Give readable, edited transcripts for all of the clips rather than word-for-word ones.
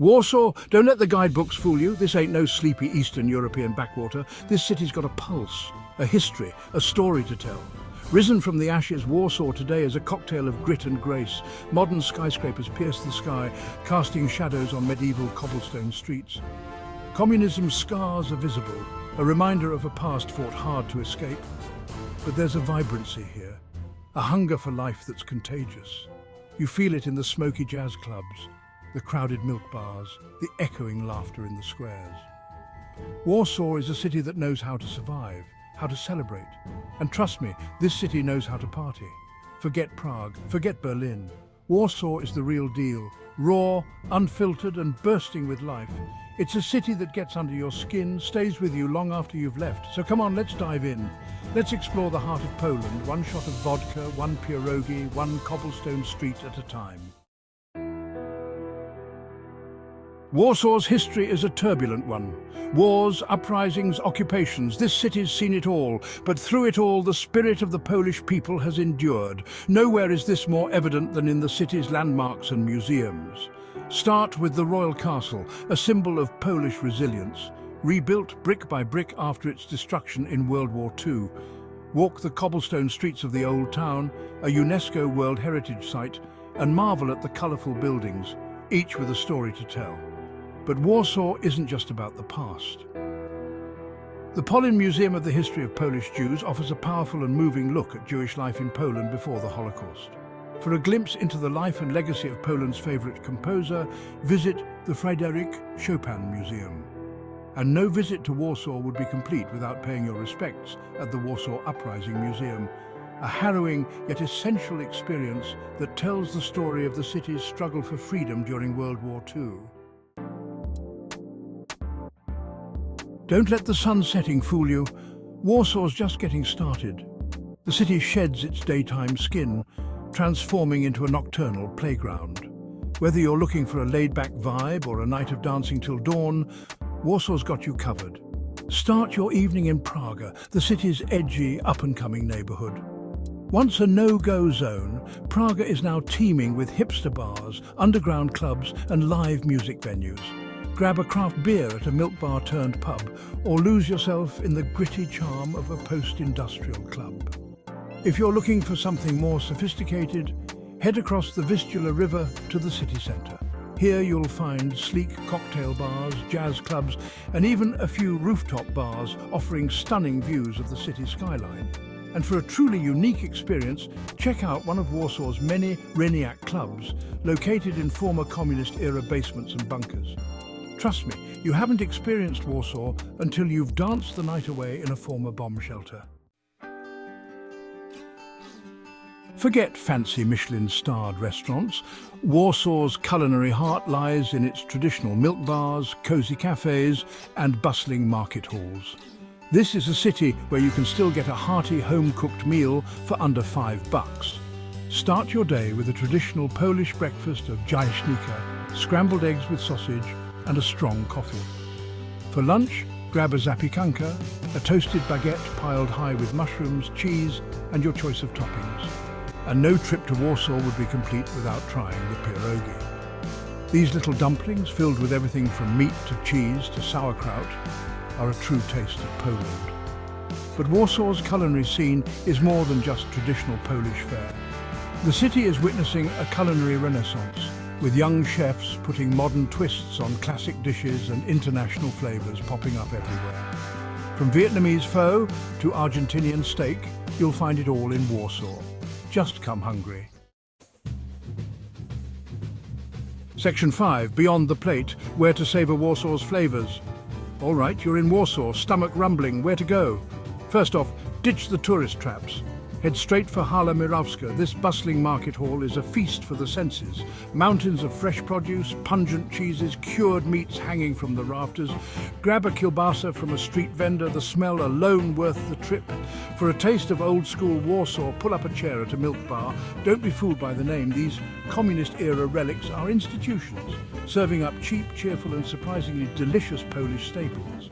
Warsaw, don't let the guidebooks fool you. This ain't no sleepy Eastern European backwater. This city's got a pulse, a history, a story to tell. Risen from the ashes, Warsaw today is a cocktail of grit and grace. Modern skyscrapers pierce the sky, casting shadows on medieval cobblestone streets. Communism's scars are visible, a reminder of a past fought hard to escape. But there's a vibrancy here, a hunger for life that's contagious. You feel it in the smoky jazz clubs, the crowded milk bars, the echoing laughter in the squares. Warsaw is a city that knows how to survive, how to celebrate. And trust me, this city knows how to party. Forget Prague, forget Berlin. Warsaw is the real deal, raw, unfiltered and bursting with life. It's a city that gets under your skin, stays with you long after you've left. So come on, let's dive in. Let's explore the heart of Poland, one shot of vodka, one pierogi, one cobblestone street at a time. Warsaw's history is a turbulent one. Wars, uprisings, occupations, this city's seen it all, but through it all the spirit of the Polish people has endured. Nowhere is this more evident than in the city's landmarks and museums. Start with the Royal Castle, a symbol of Polish resilience, rebuilt brick by brick after its destruction in World War II. Walk the cobblestone streets of the Old Town, a UNESCO World Heritage Site, and marvel at the colourful buildings, each with a story to tell. But Warsaw isn't just about the past. The Polin Museum of the History of Polish Jews offers a powerful and moving look at Jewish life in Poland before the Holocaust. For a glimpse into the life and legacy of Poland's favourite composer, visit the Fryderyk Chopin Museum. And no visit to Warsaw would be complete without paying your respects at the Warsaw Uprising Museum, a harrowing yet essential experience that tells the story of the city's struggle for freedom during World War II. Don't let the sun setting fool you. Warsaw's just getting started. The city sheds its daytime skin, transforming into a nocturnal playground. Whether you're looking for a laid-back vibe or a night of dancing till dawn, Warsaw's got you covered. Start your evening in Praga, the city's edgy, up-and-coming neighbourhood. Once a no-go zone, Praga is now teeming with hipster bars, underground clubs and live music venues. Grab a craft beer at a milk bar turned pub, or lose yourself in the gritty charm of a post-industrial club. If you're looking for something more sophisticated, head across the Vistula River to the city centre. Here you'll find sleek cocktail bars, jazz clubs, and even a few rooftop bars offering stunning views of the city skyline. And for a truly unique experience, check out one of Warsaw's many Reniak clubs, located in former communist-era basements and bunkers. Trust me, you haven't experienced Warsaw until you've danced the night away in a former bomb shelter. Forget fancy Michelin-starred restaurants. Warsaw's culinary heart lies in its traditional milk bars, cosy cafes, and bustling market halls. This is a city where you can still get a hearty home-cooked meal for under $5. Start your day with a traditional Polish breakfast of jajecznika, scrambled eggs with sausage, and a strong coffee. For lunch, grab a zapiekanka, a toasted baguette piled high with mushrooms, cheese, and your choice of toppings. And no trip to Warsaw would be complete without trying the pierogi. These little dumplings, filled with everything from meat to cheese to sauerkraut, are a true taste of Poland. But Warsaw's culinary scene is more than just traditional Polish fare. The city is witnessing a culinary renaissance, with young chefs putting modern twists on classic dishes and international flavors popping up everywhere. From Vietnamese pho to Argentinian steak, you'll find it all in Warsaw. Just come hungry. Section 5, Beyond the Plate, where to savor Warsaw's flavors. All right, you're in Warsaw, stomach rumbling, where to go? First off, ditch the tourist traps. Head straight for Hala Mirawska. This bustling market hall is a feast for the senses. Mountains of fresh produce, pungent cheeses, cured meats hanging from the rafters. Grab a kielbasa from a street vendor, the smell alone worth the trip. For a taste of old-school Warsaw, pull up a chair at a milk bar. Don't be fooled by the name. These communist-era relics are institutions, serving up cheap, cheerful and surprisingly delicious Polish staples.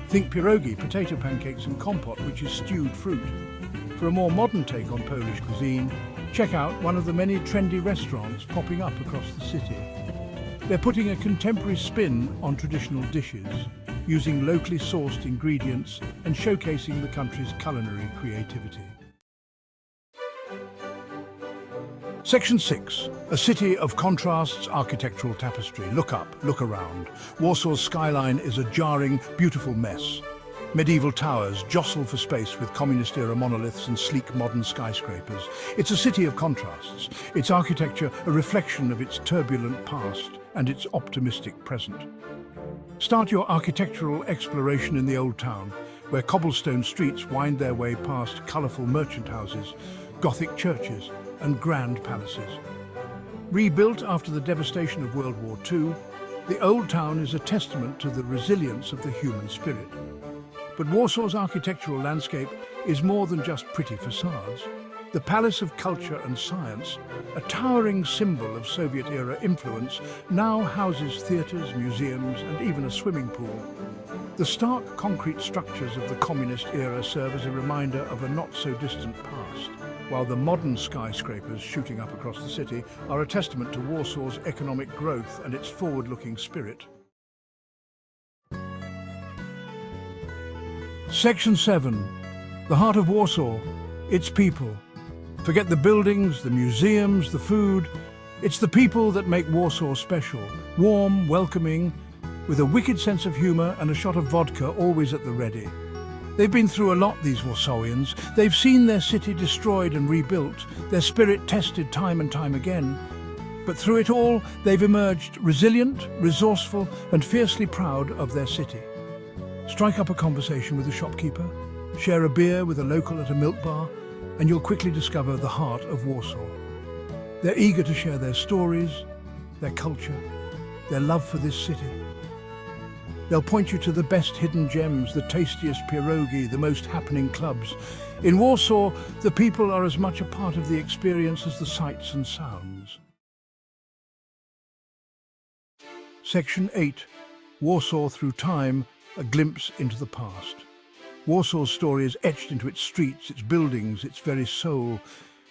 Think pierogi, potato pancakes and kompot, which is stewed fruit. For a more modern take on Polish cuisine, check out one of the many trendy restaurants popping up across the city. They're putting a contemporary spin on traditional dishes, using locally sourced ingredients and showcasing the country's culinary creativity. Section 6. A city of contrasts, architectural tapestry. Look up, look around. Warsaw's skyline is a jarring, beautiful mess. Medieval towers jostle for space with communist-era monoliths and sleek modern skyscrapers. It's a city of contrasts, its architecture a reflection of its turbulent past and its optimistic present. Start your architectural exploration in the Old Town, where cobblestone streets wind their way past colourful merchant houses, Gothic churches and grand palaces. Rebuilt after the devastation of World War II, the Old Town is a testament to the resilience of the human spirit. But Warsaw's architectural landscape is more than just pretty facades. The Palace of Culture and Science, a towering symbol of Soviet-era influence, now houses theatres, museums and even a swimming pool. The stark concrete structures of the communist era serve as a reminder of a not-so-distant past, while the modern skyscrapers shooting up across the city are a testament to Warsaw's economic growth and its forward-looking spirit. Section 7. The heart of Warsaw, its people. Forget the buildings, the museums, the food. It's the people that make Warsaw special. Warm, welcoming, with a wicked sense of humour and a shot of vodka always at the ready. They've been through a lot, these Warsawians. They've seen their city destroyed and rebuilt, their spirit tested time and time again. But through it all, they've emerged resilient, resourceful and fiercely proud of their city. Strike up a conversation with a shopkeeper, share a beer with a local at a milk bar, and you'll quickly discover the heart of Warsaw. They're eager to share their stories, their culture, their love for this city. They'll point you to the best hidden gems, the tastiest pierogi, the most happening clubs. In Warsaw, the people are as much a part of the experience as the sights and sounds. Section 8. Warsaw through time, a glimpse into the past. Warsaw's story is etched into its streets, its buildings, its very soul.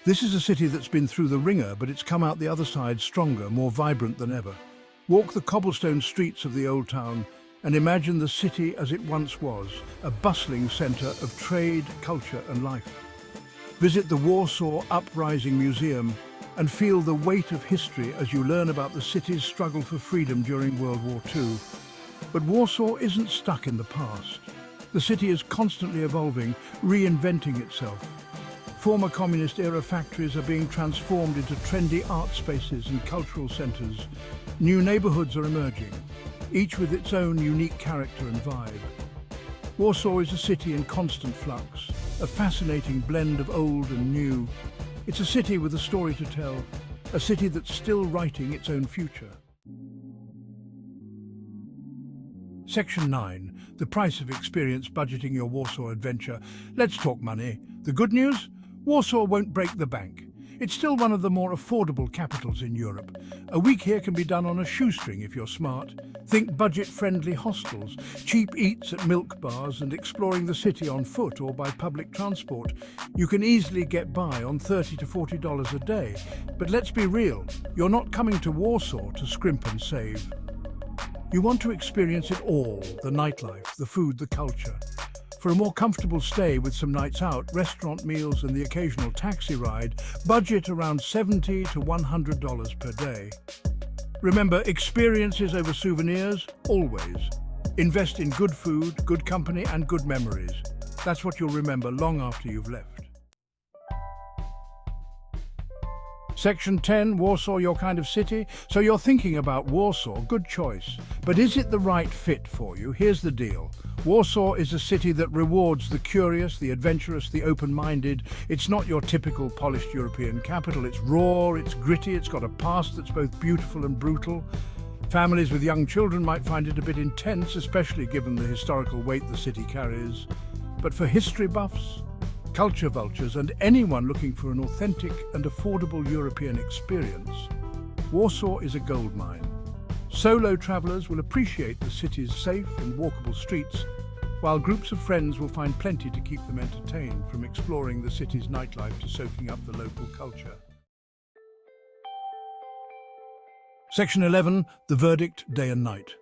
This is a city that's been through the ringer, but it's come out the other side stronger, more vibrant than ever. Walk the cobblestone streets of the Old Town and imagine the city as it once was, a bustling centre of trade, culture and life. Visit the Warsaw Uprising Museum and feel the weight of history as you learn about the city's struggle for freedom during World War II. But Warsaw isn't stuck in the past. The city is constantly evolving, reinventing itself. Former communist-era factories are being transformed into trendy art spaces and cultural centres. New neighbourhoods are emerging, each with its own unique character and vibe. Warsaw is a city in constant flux, a fascinating blend of old and new. It's a city with a story to tell, a city that's still writing its own future. Section 9. The price of experience budgeting your Warsaw adventure. Let's talk money. The good news? Warsaw won't break the bank. It's still one of the more affordable capitals in Europe. A week here can be done on a shoestring if you're smart. Think budget-friendly hostels, cheap eats at milk bars and exploring the city on foot or by public transport. You can easily get by on $30 to $40 a day. But let's be real, you're not coming to Warsaw to scrimp and save. You want to experience it all, the nightlife, the food, the culture. For a more comfortable stay with some nights out, restaurant meals and the occasional taxi ride, budget around $70 to $100 per day. Remember, experiences over souvenirs, always. Invest in good food, good company and good memories. That's what you'll remember long after you've left. Section 10, Warsaw, your kind of city. So you're thinking about Warsaw, good choice. But is it the right fit for you? Here's the deal. Warsaw is a city that rewards the curious, the adventurous, the open-minded. It's not your typical polished European capital. It's raw, it's gritty, it's got a past that's both beautiful and brutal. Families with young children might find it a bit intense, especially given the historical weight the city carries. But for history buffs, culture vultures and anyone looking for an authentic and affordable European experience, Warsaw is a goldmine. Solo travellers will appreciate the city's safe and walkable streets, while groups of friends will find plenty to keep them entertained, from exploring the city's nightlife to soaking up the local culture. Section 11, the verdict, day and night.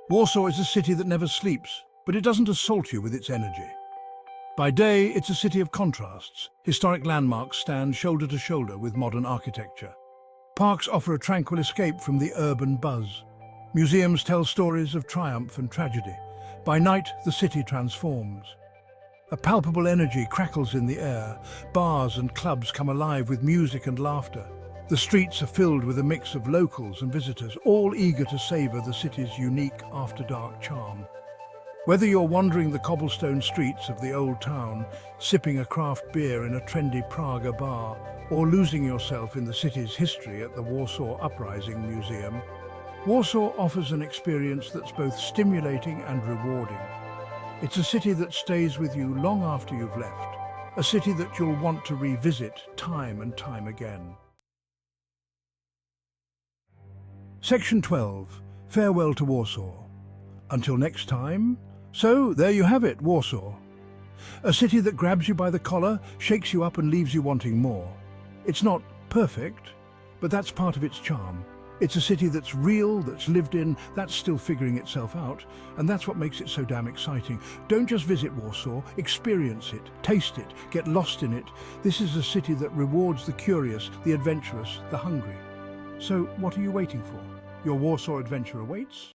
Warsaw is a city that never sleeps, but it doesn't assault you with its energy. By day, it's a city of contrasts. Historic landmarks stand shoulder to shoulder with modern architecture. Parks offer a tranquil escape from the urban buzz. Museums tell stories of triumph and tragedy. By night, the city transforms. A palpable energy crackles in the air. Bars and clubs come alive with music and laughter. The streets are filled with a mix of locals and visitors, all eager to savor the city's unique after-dark charm. Whether you're wandering the cobblestone streets of the old town, sipping a craft beer in a trendy Praga bar, or losing yourself in the city's history at the Warsaw Uprising Museum, Warsaw offers an experience that's both stimulating and rewarding. It's a city that stays with you long after you've left, a city that you'll want to revisit time and time again. Section 12. Farewell to Warsaw. Until next time. So, there you have it, Warsaw. A city that grabs you by the collar, shakes you up and leaves you wanting more. It's not perfect, but that's part of its charm. It's a city that's real, that's lived in, that's still figuring itself out, and that's what makes it so damn exciting. Don't just visit Warsaw, experience it, taste it, get lost in it. This is a city that rewards the curious, the adventurous, the hungry. So what are you waiting for? Your Warsaw adventure awaits.